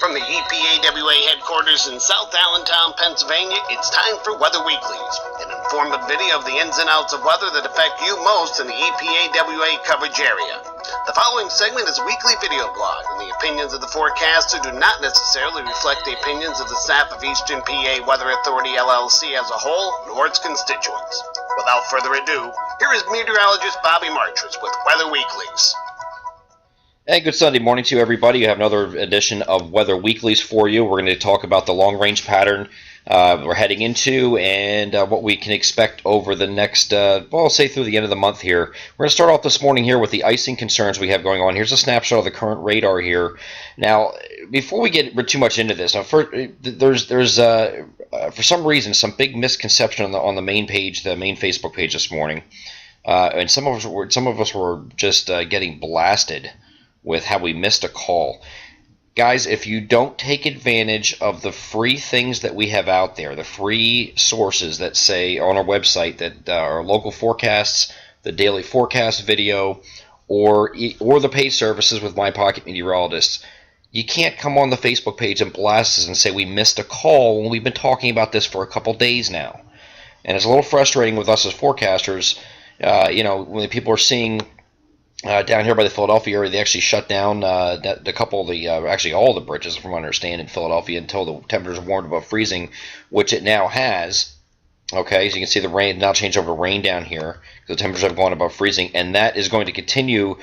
From the EPAWA headquarters in South Allentown, Pennsylvania, it's time for Weather Weeklies, an informative video of the ins and outs of weather that affect you most in the EPAWA coverage area. The following segment is a weekly video blog, and the opinions of the forecaster do not necessarily reflect the opinions of the staff of Eastern PA Weather Authority LLC as a whole, nor its constituents. Without further ado, here is meteorologist Bobby Martrus with Weather Weeklies. Hey, good Sunday morning to you, everybody. You have another edition of Weather Weeklies for you. We're going to talk about the long-range pattern we're heading into and what we can expect over the next, well, say through the end of the month here. We're going to start off this morning here with the icing concerns we have going on. Here's a snapshot of the current radar here. Now, before we get too much into this, now first, there's for some reason some big misconception on the main page, the main Facebook page this morning, and some of us were just getting blasted with how we missed a call. Guys, if you don't take advantage of the free things that we have out there, the free sources that say on our website that our local forecasts, the daily forecast video, or the paid services with My Pocket Meteorologists, you can't come on the Facebook page and blast us and say we missed a call when we've been talking about this for a couple days now. And it's a little frustrating with us as forecasters, when people are seeing down here by the Philadelphia area, they actually shut down a couple of the, actually all the bridges, from what I understand, in Philadelphia until the temperatures warmed above freezing, which it now has. Okay, so you can see the rain now change over to rain down here. The temperatures have gone above freezing, and that is going to continue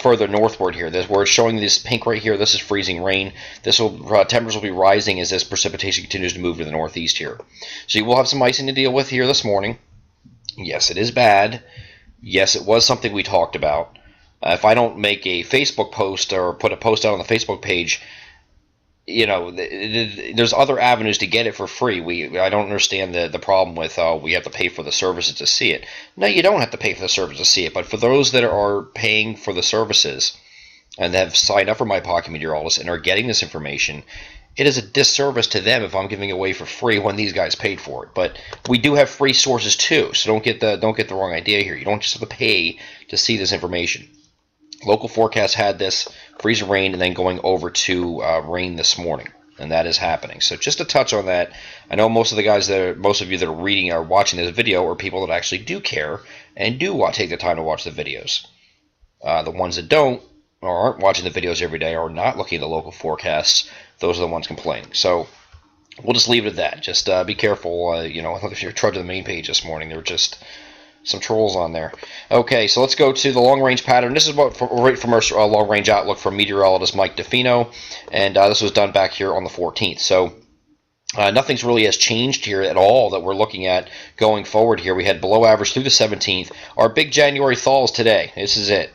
further northward here. Where it's showing this pink right here, this is freezing rain. This will temperatures will be rising as this precipitation continues to move to the northeast here. So you will have some icing to deal with here this morning. Yes, it is bad. Yes, it was something we talked about. If I don't make a Facebook post or put a post out on the Facebook page, there's other avenues to get it for free. I don't understand the problem with we have to pay for the services to see it. No, you don't have to pay for the service to see it. But for those that are paying for the services and have signed up for My Pocket Meteorologist and are getting this information, it is a disservice to them if I'm giving it away for free when these guys paid for it. But we do have free sources too, so don't get the wrong idea here. You don't just have to pay to see this information. Local forecast had this freezing rain and then going over to rain this morning, and that is happening. So just to touch on that, I know most of you that are reading or watching this video are people that actually do care and do take the time to watch the videos. The ones that don't or aren't watching the videos every day or not looking at the local forecasts, those are the ones complaining. So we'll just leave it at that. Just be careful, if you're trudging the main page this morning. They're just some trolls on there. Okay, so let's go to the long-range pattern. This is right from our long-range outlook from meteorologist Mike DeFino, and this was done back here on the 14th. So nothing's really has changed here at all that we're looking at going forward here. We had below average through the 17th. Our big January thaw is today. This is it.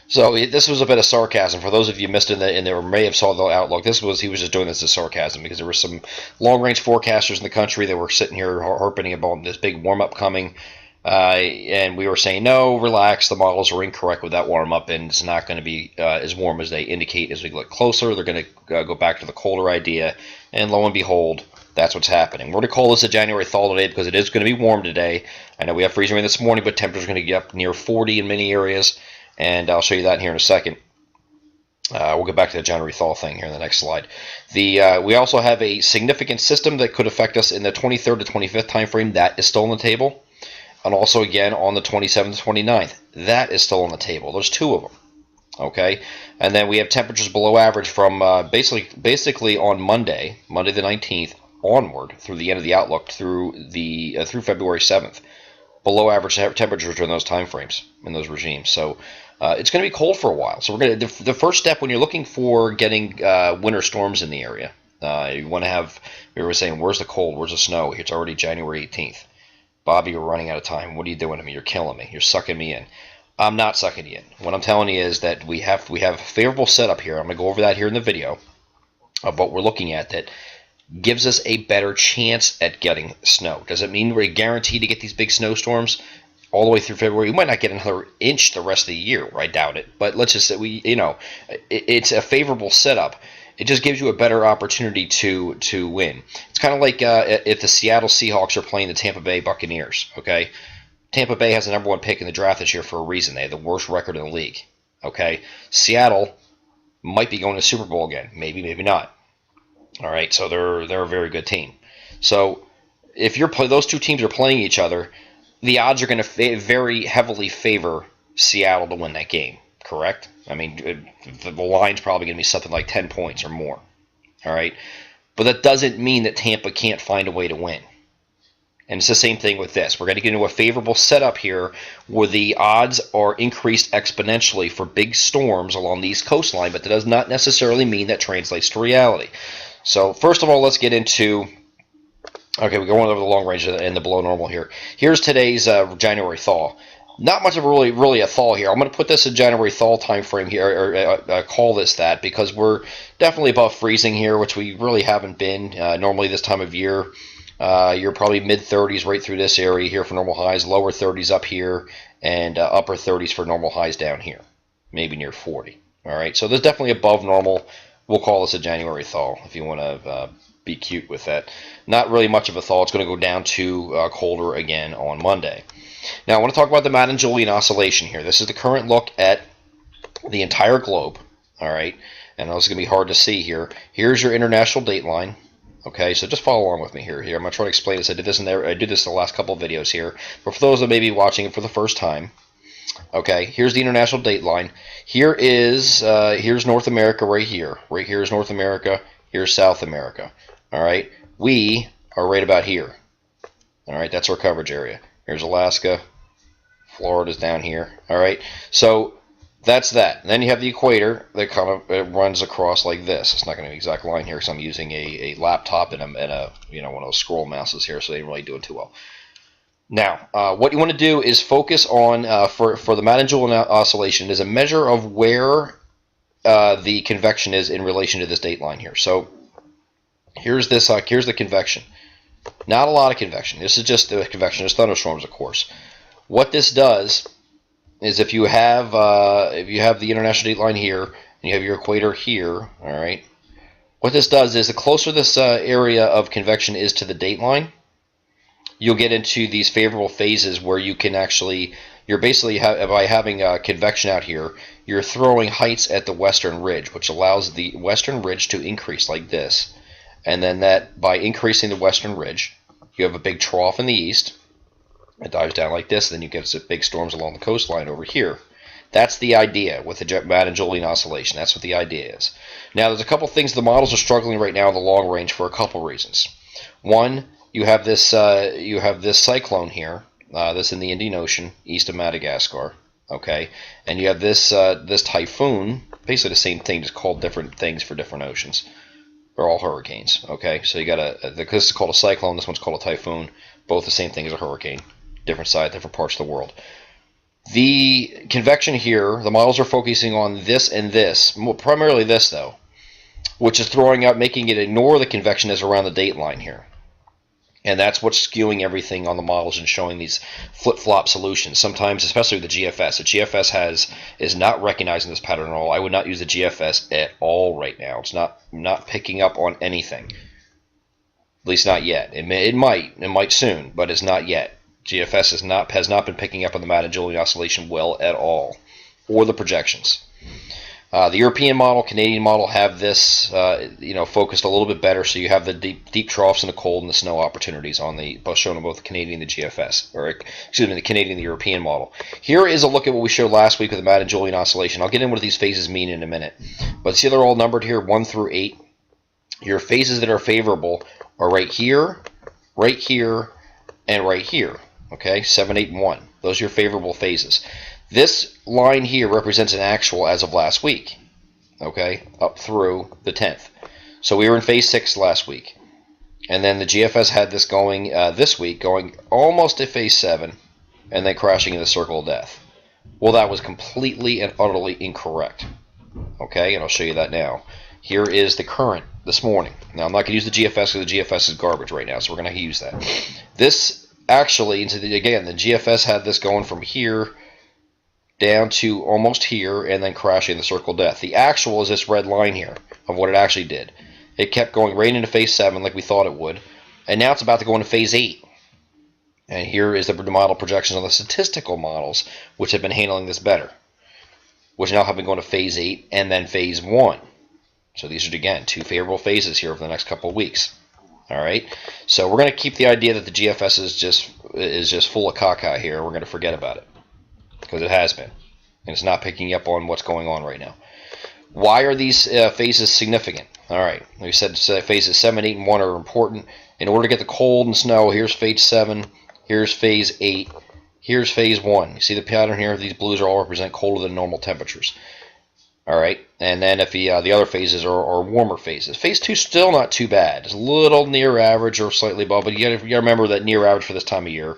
So this was a bit of sarcasm for those of you missed it or may have saw the outlook. He was just doing this as sarcasm because there were some long-range forecasters in the country that were sitting here harping about this big warm-up coming. And we were saying, no, relax, the models are incorrect with that warm-up, and it's not going to be as warm as they indicate as we get closer. They're going to go back to the colder idea, and lo and behold, that's what's happening. We're going to call this a January thaw today because it is going to be warm today. I know we have freezing rain this morning, but temperatures are going to get up near 40 in many areas, and I'll show you that here in a second. We'll get back to the January thaw thing here in the next slide. We also have a significant system that could affect us in the 23rd to 25th time frame. That is still on the table. And also, again, on the 27th to 29th. That is still on the table. There's two of them. Okay? And then we have temperatures below average from basically on Monday the 19th, onward through the end of the outlook through February 7th. Below average temperatures during those time frames in those regimes. So it's going to be cold for a while. So the first step when you're looking for getting winter storms in the area, you want to have, we were saying, where's the cold? Where's the snow? It's already January 18th. Bobby, we're running out of time. What are you doing to me? You're killing me. You're sucking me in. I'm not sucking you in. What I'm telling you is that we have a favorable setup here. I'm going to go over that here in the video of what we're looking at that gives us a better chance at getting snow. Does it mean we're guaranteed to get these big snowstorms all the way through February? We might not get another inch the rest of the year. I doubt it. But let's just say it's a favorable setup. It just gives you a better opportunity to win. It's kind of like if the Seattle Seahawks are playing the Tampa Bay Buccaneers, okay? Tampa Bay has the #1 pick in the draft this year for a reason. They have the worst record in the league, okay? Seattle might be going to the Super Bowl again. Maybe, maybe not. All right, so they're a very good team. So if those two teams are playing each other, the odds are going to very heavily favor Seattle to win that game. Correct? I mean, the line's probably going to be something like 10 points or more. All right, but that doesn't mean that Tampa can't find a way to win. And it's the same thing with this. We're going to get into a favorable setup here where the odds are increased exponentially for big storms along the East Coastline, but that does not necessarily mean that translates to reality. So first of all, let's get into, okay, we're going over the long range and the below normal here. Here's today's January thaw. Not much of really a thaw here. I'm going to put this in January thaw time frame here, or call this that, because we're definitely above freezing here, which we really haven't been normally this time of year. You're probably mid-30s right through this area here for normal highs, lower 30s up here, and upper 30s for normal highs down here, maybe near 40. All right, so there's definitely above normal. We'll call this a January thaw if you want to be cute with that. Not really much of a thaw. It's going to go down to colder again on Monday. Now I want to talk about the MADDEN-JULIAN oscillation here. This is the current look at the entire globe. All right, and this is going to be hard to see here. Here's your international date line. Okay, so just follow along with me here. I'm going to try to explain this. I did this in the last couple of videos here. But for those that may be watching it for the first time, okay, here's the international date line. Here's North America right here. Right here is North America. Here's South America. All right, we are right about here. All right, that's our coverage area. Here's Alaska. Florida's down here. All right, so that's that. And then you have the equator that kind of runs across like this. It's not going to be an exact line here because I'm using a laptop and a one of those scroll mouses here, so they ain't really doing too well. Now, what you want to do is focus on for the MADDEN-JULIAN oscillation is a measure of where the convection is in relation to this date line here. So here's this. Here's the convection. Not a lot of convection. This is just the convection. There's thunderstorms, of course. What this does is if you have the international date line here and you have your equator here, all right, what this does is the closer this area of convection is to the date line, you'll get into these favorable phases where you can actually, you're basically, by having convection out here, you're throwing heights at the western ridge, which allows the western ridge to increase like this. And then that, by increasing the western ridge, you have a big trough in the east. It dives down like this, then you get some big storms along the coastline over here. That's the idea with the MADDEN-JULIAN oscillation. That's what the idea is. Now, there's a couple things the models are struggling right now in the long range for a couple reasons. One, you have this cyclone here, this in the Indian Ocean, east of Madagascar. Okay, and you have this typhoon, basically the same thing, just called different things for different oceans. They're all hurricanes. Okay, so you got this is called a cyclone. This one's called a typhoon. Both the same thing as a hurricane. Different side, different parts of the world. The convection here, the models are focusing on this and this, primarily this though, which is throwing out, making it ignore the convection that's around the date line here. And that's what's skewing everything on the models and showing these flip-flop solutions. Sometimes, especially with the GFS. The GFS is not recognizing this pattern at all. I would not use the GFS at all right now. It's not picking up on anything. At least not yet. It might soon, but it's not yet. GFS has not been picking up on the MADDEN-JULIAN oscillation well at all, or the projections. The European model, Canadian model have this, focused a little bit better. So you have the deep troughs and the cold and the snow opportunities both shown on both the Canadian and the GFS, or excuse me, the Canadian and the European model. Here is a look at what we showed last week with the MADDEN-JULIAN oscillation. I'll get into what these phases mean in a minute, but see they're all numbered here, 1 through 8. Your phases that are favorable are right here, and right here. Okay, 7, 8, and 1. Those are your favorable phases. This line here represents an actual as of last week, okay, up through the 10th. So we were in phase 6 last week. And then the GFS had this going this week, going almost to phase 7, and then crashing in the circle of death. Well, that was completely and utterly incorrect. Okay, and I'll show you that now. Here is the current this morning. Now, I'm not going to use the GFS because the GFS is garbage right now, so we're going to use that. This actually, again, the GFS had this going from here down to almost here and then crashing the circle of death. The actual is this red line here of what it actually did. It kept going right into phase 7 like we thought it would, and now it's about to go into phase 8. And here is the model projections on the statistical models, which have been handling this better, which now have been going to phase 8 and then phase 1. So these are, again, 2 favorable phases here over the next couple of weeks. All right, so we're going to keep the idea that the GFS is just full of caca here. We're going to forget about it because it has been, and it's not picking up on what's going on right now. Why are these phases significant? All right, we said phases 7, 8, and 1 are important. In order to get the cold and snow, here's phase 7, here's phase 8, here's phase 1. You see the pattern here? These blues are all represent colder than normal temperatures. All right, and then if the other phases are warmer phases. Phase 2 is still not too bad. It's a little near average or slightly above, but you got to remember that near average for this time of year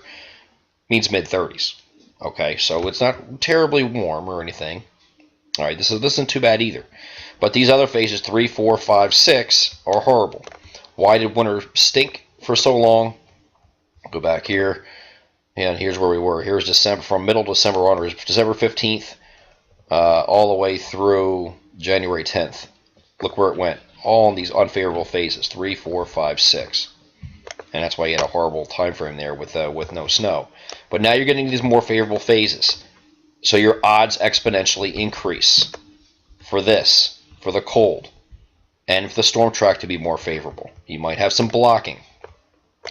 means mid-30s. Okay, so it's not terribly warm or anything. All right, this isn't too bad either. But these other phases, 3, 4, 5, 6, are horrible. Why did winter stink for so long? Go back here, and here's where we were. Here's December, from middle December on, December 15th. All the way through January 10th. Look where it went. All in these unfavorable phases, 3, 4, 5, 6. And that's why you had a horrible time frame there with no snow. But now you're getting these more favorable phases. So your odds exponentially increase for this, for the cold, and for the storm track to be more favorable. You might have some blocking.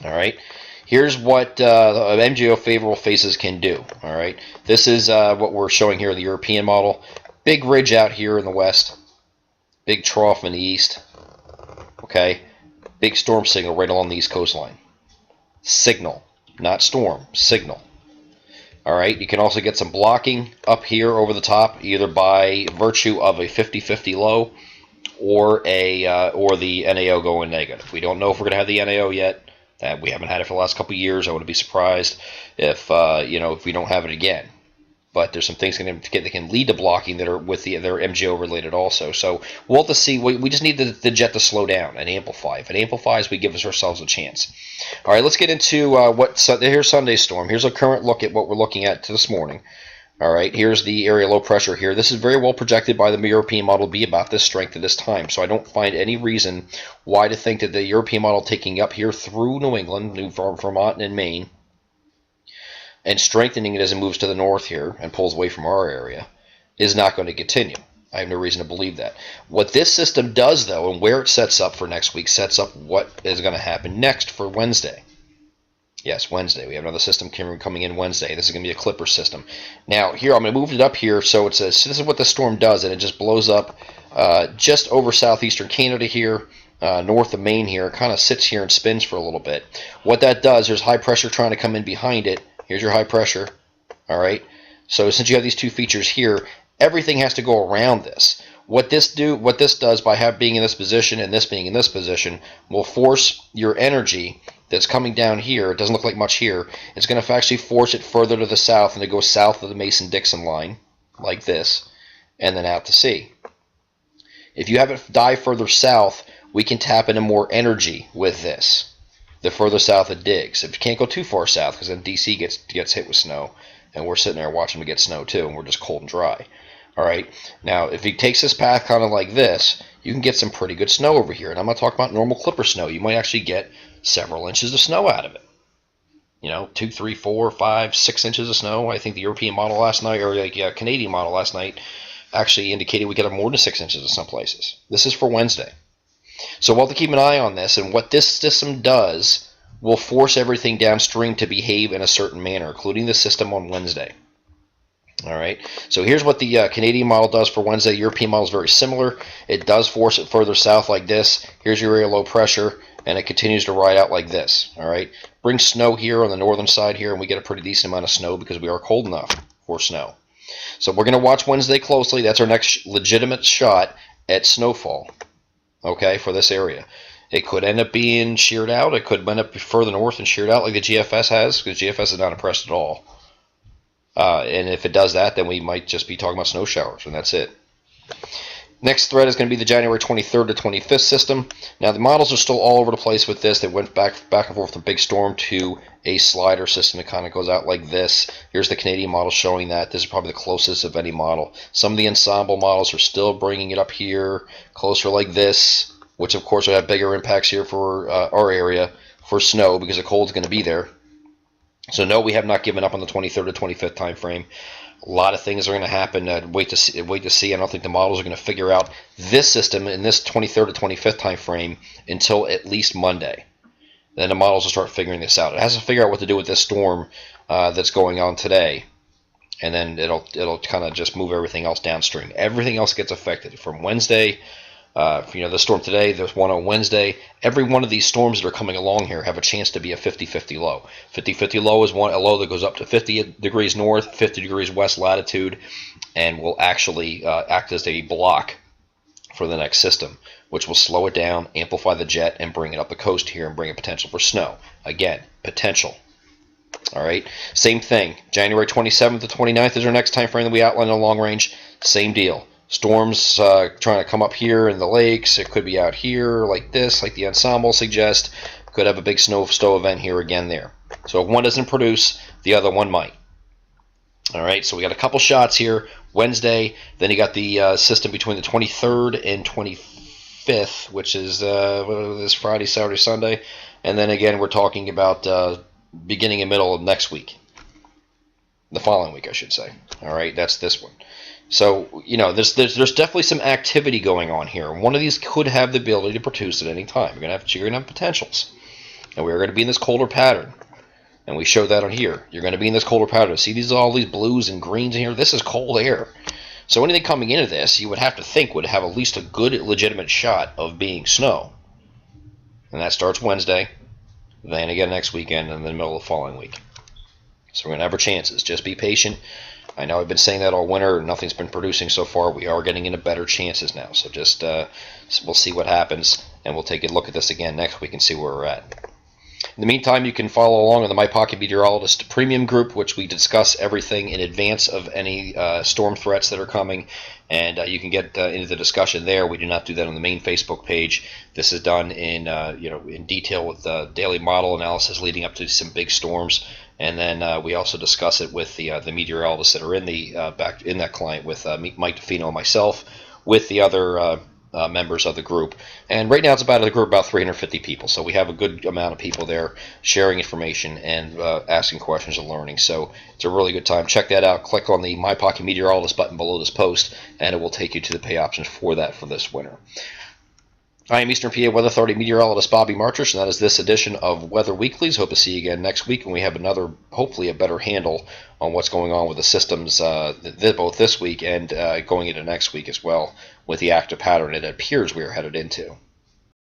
All right. Here's what MJO favorable phases can do. All right, this is what we're showing here in the European model. Big ridge out here in the west, big trough in the east. Okay, big storm signal right along the east coastline. Signal, not storm, signal. All right, you can also get some blocking up here over the top, either by virtue of a 50-50 low or the NAO going negative. We don't know if we're going to have the NAO yet. We haven't had it for the last couple of years. I wouldn't be surprised if if we don't have it again. But there's some things that can lead to blocking that are they're MGO related also. So we'll have to see. We just need the jet to slow down and amplify. If it amplifies, we give ourselves a chance. All right, let's get into here's Sunday's storm. Here's a current look at what we're looking at this morning. All right, here's the area low pressure here. This is very well projected by the European model to be about this strength at this time. So I don't find any reason why to think that the European model taking up here through New England, Vermont, and Maine, and strengthening it as it moves to the north here and pulls away from our area, is not going to continue. I have no reason to believe that. What this system does, though, and where it sets up for next week, sets up what is going to happen next for Wednesday. Yes, Wednesday. We have another system coming in Wednesday. This is going to be a clipper system. Now, here, I'm going to move it up here. So it says, so this is what the storm does, and it just blows up just over southeastern Canada here, north of Maine here. It kind of sits here and spins for a little bit. What that does, there's high pressure trying to come in behind it. Here's your high pressure. All right. So since you have these two features here, everything has to go around this. What this does by being in this position and this being in this position will force your energy that's coming down here. It doesn't look like much here. It's going to actually force it further to the south, and to go south of the Mason-Dixon line like this, and then out to sea. If you have it dive further south, we can tap into more energy with this. The further south it digs. If you can't go too far south, because then DC gets hit with snow, and we're sitting there watching them get snow too, and we're just cold and dry. All right. Now, if he takes this path kind of like this, you can get some pretty good snow over here. And I'm not talking about normal clipper snow. You might actually get several inches of snow out of it. 2, 3, 4, 5, 6 inches of snow. I think the European model last night, or Canadian model last night, actually indicated we get more than 6 inches in some places. This is for Wednesday. So we'll have to keep an eye on this. And what this system does will force everything downstream to behave in a certain manner, including the system on Wednesday. All right, so here's what the Canadian model does for Wednesday. The European model is very similar. It does force it further south like this. Here's your area low pressure, and it continues to ride out like this. All right, brings snow here on the northern side here, and we get a pretty decent amount of snow because we are cold enough for snow. So we're going to watch Wednesday closely. That's our next legitimate shot at snowfall, okay, for this area. It could end up being sheared out. It could end up further north and sheared out like the GFS has, because GFS is not impressed at all. And if it does that, then we might just be talking about snow showers, and that's it. Next thread is going to be the January 23rd to 25th system. Now, the models are still all over the place with this. They went back and forth from big storm to a slider system. It kind of goes out like this. Here's the Canadian model showing that. This is probably the closest of any model. Some of the ensemble models are still bringing it up here, closer like this, which, of course, will have bigger impacts here for our area for snow because the cold is going to be there. So no, we have not given up on the 23rd to 25th time frame. A lot of things are going to happen. Wait to see. I don't think the models are going to figure out this system in this 23rd to 25th time frame until at least Monday. Then the models will start figuring this out. It has to figure out what to do with this storm that's going on today, and then it'll kind of just move everything else downstream. Everything else gets affected from Wednesday. The storm today, there's one on Wednesday. Every one of these storms that are coming along here have a chance to be a 50-50 low. 50-50 low is a low that goes up to 50 degrees north, 50 degrees west latitude, and will actually act as a block for the next system, which will slow it down, amplify the jet, and bring it up the coast here and bring a potential for snow. Again, potential. All right, same thing. January 27th to 29th is our next time frame that we outlined in long range. Same deal. Storms trying to come up here in the lakes. It could be out here like this, like the ensemble suggests. Could have a big snow event here again there. So if one doesn't produce, the other one might. All right, so we got a couple shots here. Wednesday, then you got the system between the 23rd and 25th, which is this Friday, Saturday, Sunday. And then again, we're talking about beginning and middle of next week. The following week, I should say. All right, that's this one. So, there's definitely some activity going on here. One of these could have the ability to produce at any time. You're going to have potentials. And we're going to be in this colder pattern. And we show that on here. You're going to be in this colder pattern. See all these blues and greens in here? This is cold air. So anything coming into this, you would have to think would have at least a good, legitimate shot of being snow. And that starts Wednesday, then again next weekend, and then the middle of the following week. So we're going to have our chances. Just be patient. I know I've been saying that all winter. Nothing's been producing so far. We are getting into better chances now. So just we'll see what happens, and we'll take a look at this again next week and see where we're at. In the meantime, you can follow along on the My Pocket Meteorologist Premium group, which we discuss everything in advance of any storm threats that are coming, and you can get into the discussion there. We do not do that on the main Facebook page. This is done in detail with daily model analysis leading up to some big storms, and then we also discuss it with the meteorologists that are in that client with Mike DeFino and myself, with the other members of the group. And right now it's about 350 people, so we have a good amount of people there sharing information and asking questions and learning. So it's a really good time. Check that out. Click on the My Pocket Meteorologist button below this post, and it will take you to the pay options for that for this winter. I am Eastern PA Weather Authority meteorologist Bobby Martrish, and that is this edition of Weather Weeklies. Hope to see you again next week when we have hopefully a better handle on what's going on with the systems both this week and going into next week as well with the active pattern it appears we are headed into.